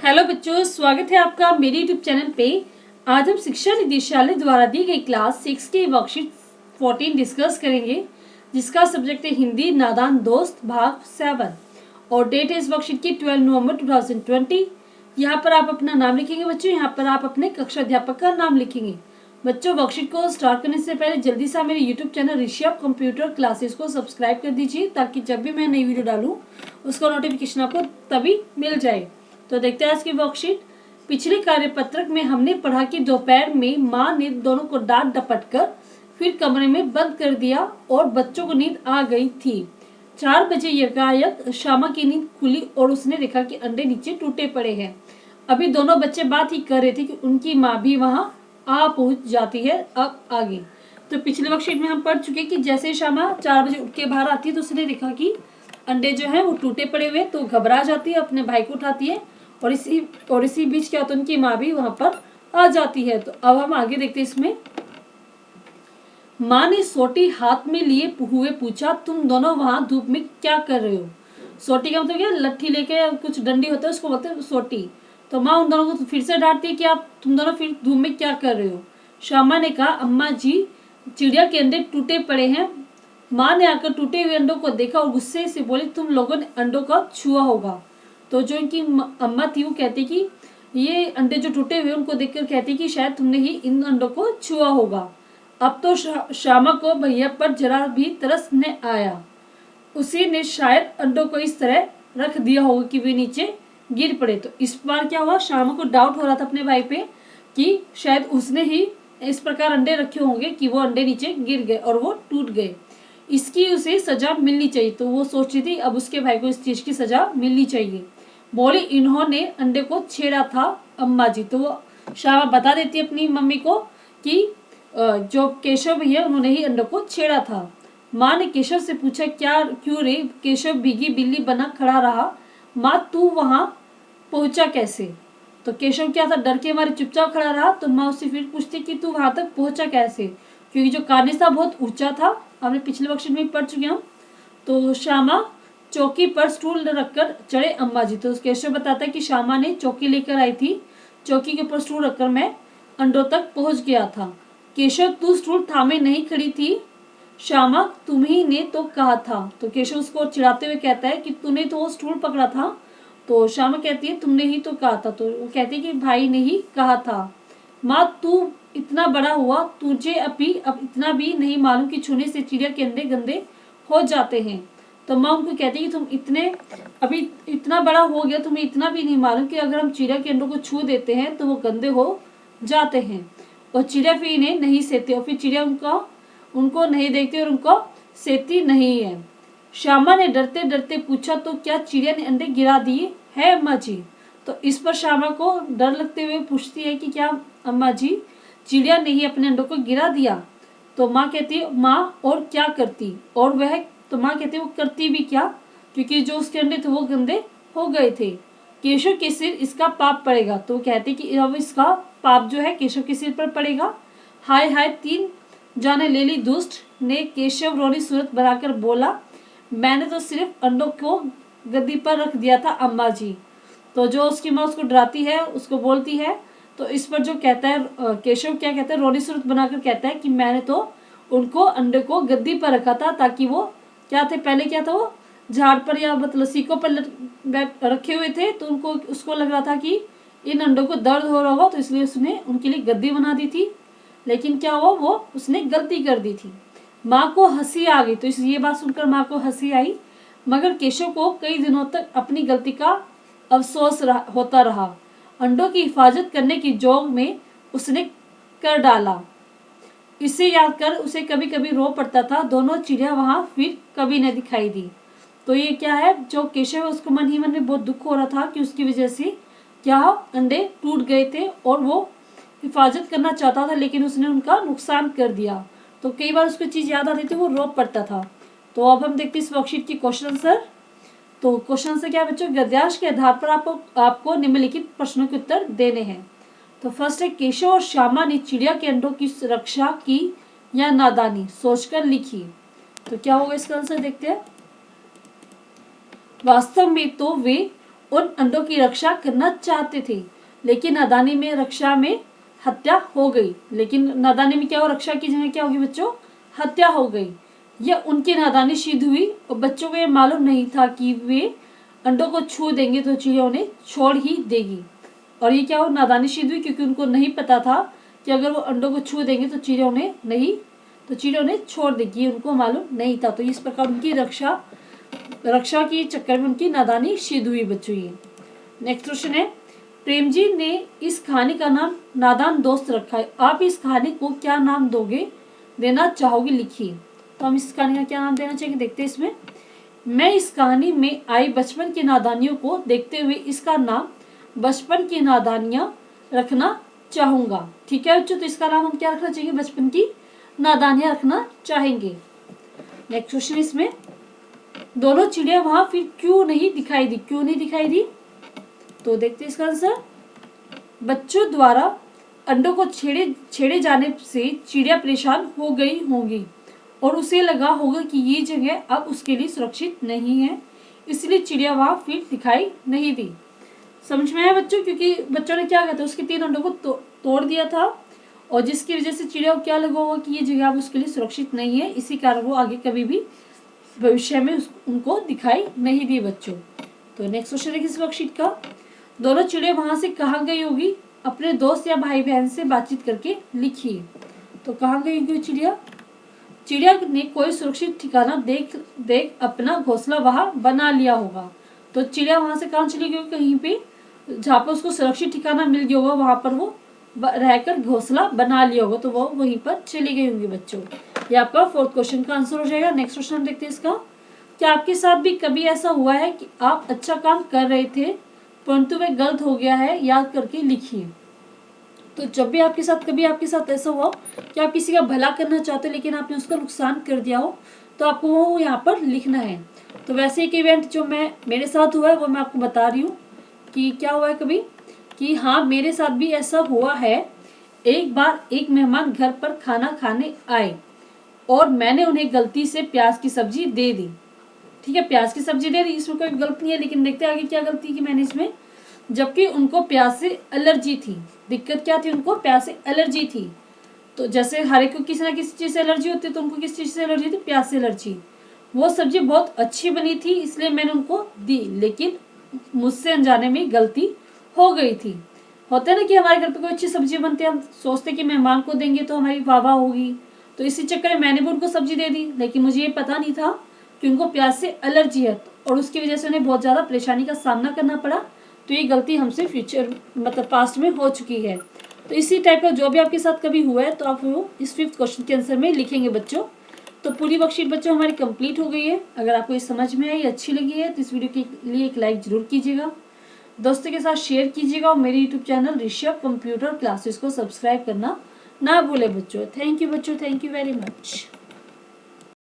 Hello बच्चों, स्वागत है आपका मेरे यूट्यूब चैनल पे। आज हम शिक्षा निदेशालय द्वारा दी गई क्लास 6 की वर्कशीट 14 डिस्कस करेंगे, जिसका सब्जेक्ट है हिंदी नादान दोस्त भाग 7 और डेट है इस वर्कशीट की 12 नवंबर 2020। यहाँ पर आप अपना नाम लिखेंगे बच्चों। यहाँ पर आप अपने कक्षा अध्यापक का नाम लिखेंगे। बच्चों, वर्कशीट को स्टार्ट करने से पहले जल्दी से मेरे YouTube channel Rishabh computer classes को सब्सक्राइब कर दीजिए, ताकि जब भी मैं नई वीडियो डालूँ उसका नोटिफिकेशन आपको तभी मिल जाए। तो देखते हैं आज की वर्कशीट। पिछले कार्यपत्रक में हमने पढ़ा कि दोपहर में माँ ने दोनों को डांट डपट कर फिर कमरे में बंद कर दिया और बच्चों को नींद आ गई थी। 4 बजे यकायक श्यामा की नींद खुली और उसने देखा कि अंडे नीचे टूटे पड़े हैं। अभी दोनों बच्चे बात ही कर रहे थे कि उनकी माँ भी वहां आ पहुंच जाती है। अब आगे तो पिछले वर्कशीट में हम पढ़ चुके कि जैसे श्यामा 4 बजे उठ के बाहर आती है तो उसने देखा कि अंडे जो है वो टूटे पड़े हुए, तो घबरा जाती है, अपने भाई को उठाती है और इसी बीच क्या होता है, उनकी माँ भी वहां पर आ जाती है। तो अब हम आगे देखते हैं। इसमें माँ ने सोटी हाथ में लिए हुए पूछा, तुम दोनों वहां धूप में क्या कर रहे हो? सोटी का मतलब क्या, लट्ठी लेके या कुछ डंडी होता है उसको बोलते हैं सोटी। तो माँ उन दोनों को फिर से डांटती है कि आप तुम दोनों फिर धूप में क्या कर रहे हो? श्यामा ने कहा, अम्मा जी चिड़िया के अंडे टूटे पड़े हैं। माँ ने आकर टूटे हुए अंडों को देखा और गुस्से से बोली, तुम लोगों ने अंडों का छुआ होगा। तो जो इनकी अम्मा थी वो कहती कि ये अंडे जो टूटे हुए उनको देखकर कहती कि शायद तुमने ही इन अंडों को छुआ होगा। अब तो श्यामा को भैया पर जरा भी तरस न आया। उसी ने शायद अंडों को इस तरह रख दिया होगा कि वे नीचे गिर पड़े। तो इस बार क्या हुआ, श्यामा को डाउट हो रहा था अपने भाई पे कि शायद उसने ही इस प्रकार अंडे रखे होंगे कि वो अंडे नीचे गिर गए और वो टूट गए। इसकी उसे सजा मिलनी चाहिए। तो वो सोच रही थी अब उसके भाई को इस चीज की सजा मिलनी चाहिए। बोली, इन्होंने अंडे को छेड़ा था अम्मा जी। तो वो श्यामा बता देती है अपनी मम्मी को कि जो केशव भैया उन्होंने ही अंडों को छेड़ा था। माँ ने केशव से पूछा, क्या क्यों रे? केशव भीगी बिल्ली बना खड़ा रहा। माँ, तू वहां पहुंचा कैसे? तो केशव क्या था, डर के मारे चुपचाप खड़ा रहा। तो माँ उससे फिर पूछती कि तू वहां तक पहुंचा कैसे, क्योंकि जो कार्निस था बहुत ऊंचा था। हमने पिछले वर्कशीट में पढ़ चुके हम। तो श्यामा चौकी पर स्टूल रखकर चढ़े अम्मा जी। तो केशव बताता है कि श्यामा ने चौकी लेकर आई थी, चौकी के ऊपर स्टूल रखकर मैं अंडों तक पहुंच गया था। केशव, तू स्टूल थामे नहीं खड़ी थी। श्यामा, तुम्ही ने तो कहा था। तो केशव उसको चिढ़ाते हुए कहता है कि तूने तो वो स्टूल पकड़ा था। तो श्यामा कहती है, तुमने ही तो कहा था। तो वो कहती है कि भाई ने ही कहा था। माँ, तू इतना बड़ा हुआ, तुझे अभी अब इतना भी नहीं मालूम कि छूने से चिड़िया के अंडे गंदे हो जाते हैं। तो माँ उनको कहती है कि तुम अभी इतना बड़ा हो गया, तुम्हें इतना भी नहीं मालूम कि अगर हम चिड़िया के अंडों को छू देते हैं तो वो गंदे हो जाते हैं और चिड़िया फिर इन्हें नहीं सेती और फिर चिड़िया उनको नहीं देखती और उनको सेती नहीं है। श्यामा ने डरते डरते पूछा, तो क्या चिड़िया ने अंडे गिरा दिए है अम्मा जी? तो इस पर श्यामा को डर लगते हुए पूछती है कि क्या अम्मा जी चिड़िया ने ही अपने अंडों को गिरा दिया? तो माँ कहती है, माँ और क्या करती? और वह तो माँ कहती है वो करती भी क्या, क्योंकि जो उसके अंडे थे वो गंदे हो गए थे। केशव के सिर इसका पाप पड़ेगा। तो कहते कि अब इसका पाप जो है केशव के सिर पर पड़ेगा। हाय हाय, 3 जाने ले ली दुष्ट ने। केशव रोनी सूरत बनाकर बोला, मैंने तो सिर्फ अंडों को गद्दी पर रख दिया था अम्मा जी। तो जो उसकी माँ उसको डराती है, उसको बोलती है। तो इस पर जो कहता है केशव क्या कहता है, रोनी सूरत बनाकर कहता है कि मैंने तो उनको अंडे को गद्दी पर रखा था, ताकि वो क्या थे, पहले क्या था, वो झाड़ पर या मतलब सीकों पर रखे हुए थे। तो उसको लग रहा था कि इन अंडों को दर्द हो रहा होगा, तो इसलिए उसने उनके लिए गद्दी बना दी थी। लेकिन क्या हुआ, वो उसने गलती कर दी थी। माँ को हंसी आ गई। तो ये बात सुनकर माँ को हंसी आई, मगर केशव को कई दिनों तक अपनी गलती का अफसोस होता रहा। अंडों की हिफाजत करने की जोग में उसने कर डाला। इसे याद कर उसे कभी कभी रो पड़ता था। दोनों चिड़िया वहां फिर कभी न दिखाई दी। तो ये क्या है, जो केशव है उसको मन ही मन में बहुत दुख हो रहा था कि उसकी वजह से क्या अंडे टूट गए थे और वो हिफाजत करना चाहता था, लेकिन उसने उनका नुकसान कर दिया। तो कई बार उसको चीज याद आती थी, वो रो पड़ता था। तो अब हम देखते हैं इस वर्कशीट की क्वेश्चन आंसर। तो क्वेश्चन आंसर क्या है बच्चों, गद्यांश के आधार पर आपको निम्नलिखित प्रश्नों के उत्तर देने हैं। तो फर्स्ट है, केशव और श्यामा ने चिड़िया के अंडों की रक्षा की या नादानी, सोचकर लिखी। तो क्या होगा इसका आंसर, देखते हैं। वास्तव में तो वे उन अंडों की रक्षा करना चाहते थे, लेकिन नादानी में रक्षा में हत्या हो गई। लेकिन नादानी में क्या हो, रक्षा की जगह क्या होगी बच्चों, हत्या हो गई। यह उनकी नादानी सिद्ध हुई और बच्चों को ये मालूम नहीं था कि वे अंडों को छू देंगे तो चिड़िया उन्हें छोड़ ही देगी। और ये क्या हो, नादानी सिद्ध हुई, क्योंकि उनको नहीं पता था कि अगर वो अंडों को छू देंगे तो चिड़िया उन्हें छोड़ देगी, उनको मालूम नहीं था। तो इस प्रकार उनकी रक्षा के चक्कर में उनकी नादानी सिद्ध हुई बच्चों। ये नेक्स्ट क्वेश्चन है, प्रेम जी ने इस कहानी का नाम नादान दोस्त रखा है। आप इस कहानी को क्या नाम देना चाहोगे, लिखिए। तो हम इस कहानी का क्या नाम देना चाहेंगे, देखते हैं इसमें। मैं इस कहानी में आई बचपन की नादानियों को देखते हुए इसका नाम बचपन की नादानियां रखना चाहूंगा। ठीक है बच्चों, तो इसका नाम हम क्या रखना चाहेंगे, बचपन की नादानियां रखना चाहेंगे। नेक्स्ट क्वेश्चन इसमें, दोनों चिड़िया वहां फिर क्यों नहीं दिखाई दी, तो देखते हैं इसका आंसर। बच्चों द्वारा अंडों को छेड़े जाने से चिड़िया परेशान हो गई होंगी और उसे लगा होगा कि ये जगह अब उसके लिए सुरक्षित नहीं है, इसलिए चिड़िया वहां फिर दिखाई नहीं दी। समझ में आया बच्चों, क्योंकि बच्चों ने क्या कहता है, उसके 3 अंडों को तोड़ दिया था और जिसकी वजह से चिड़िया को क्या लगा होगा कि ये जगह अब उसके लिए सुरक्षित नहीं है, इसी कारण वो आगे कभी भी भविष्य में उनको दिखाई नहीं दी बच्चों। तो नेक्स्ट क्वेश्चन है किस वर्कशीट का, दोनों चिड़िया वहां से कहाँ गई होगी, अपने दोस्त या भाई बहन से बातचीत करके लिखिए। तो कहाँ गई होगी चिड़िया ने कोई सुरक्षित ठिकाना देख अपना घोंसला वहां बना लिया होगा। तो चिड़िया वहां से कहाँ चली गई, कहीं पे जहाँ पर उसको सुरक्षित ठिकाना मिल गया होगा वहां पर वो रहकर घोंसला बना लिया होगा, तो वो वहीं पर चली गई होंगी बच्चों। ये आपका 4th क्वेश्चन का आंसर हो जाएगा। नेक्स्ट क्वेश्चन हम देखते हैं इसका, क्या आपके साथ भी कभी ऐसा हुआ है कि आप अच्छा काम कर रहे थे परंतु वह गलत हो गया है, याद करके लिखिए। तो जब भी आपके साथ ऐसा हुआ कि आप किसी का भला करना चाहते हो लेकिन आपने उसका नुकसान कर दिया हो, तो आपको वो यहाँ पर लिखना है। तो वैसे एक इवेंट जो मेरे साथ हुआ है वो मैं आपको बता रही हूँ कि क्या हुआ है कभी, कि हाँ मेरे साथ भी ऐसा हुआ है। एक बार एक मेहमान घर पर खाना खाने आए और मैंने उन्हें गलती से प्याज की सब्जी दे दी। ठीक है, प्याज की सब्जी दे दी, इसमें कोई गलत नहीं है, लेकिन देखते आगे क्या गलती की मैंने इसमें, जबकि उनको प्याज से एलर्जी थी। दिक्कत क्या थी, उनको प्याज से एलर्जी थी। तो जैसे हर एक को किसी ना किसी चीज़ से एलर्जी होती है, तो उनको किस चीज़ से एलर्जी थी, प्याज से एलर्जी। वो सब्जी बहुत अच्छी बनी थी इसलिए मैंने उनको दी, लेकिन मुझसे अनजाने में गलती हो गई थी। होता है ना कि हमारे घर पे कोई अच्छी सब्जी बनती है, हम सोचते कि मेहमान को देंगे तो हमारी वाह वाह होगी, तो इसी चक्कर में मैंने भी उनको सब्जी दे दी, लेकिन मुझे ये पता नहीं था कि उनको प्याज से एलर्जी है और उसकी वजह से उन्हें बहुत ज़्यादा परेशानी का सामना करना पड़ा। तो ये गलती हमसे पास्ट में हो चुकी है। तो इसी टाइप का जो भी आपके साथ कभी हुआ है तो आप वो इस 5th क्वेश्चन के आंसर में लिखेंगे बच्चों। तो पूरी वर्कशीट बच्चों हमारी कंप्लीट हो गई है। अगर आपको ये समझ में आई, अच्छी लगी है, तो इस वीडियो के लिए एक लाइक जरूर कीजिएगा, दोस्तों के साथ शेयर कीजिएगा और मेरे YouTube channel Rishabh computer classes को सब्सक्राइब करना ना भूले बच्चों। थैंक यू बच्चों, थैंक यू वेरी मच।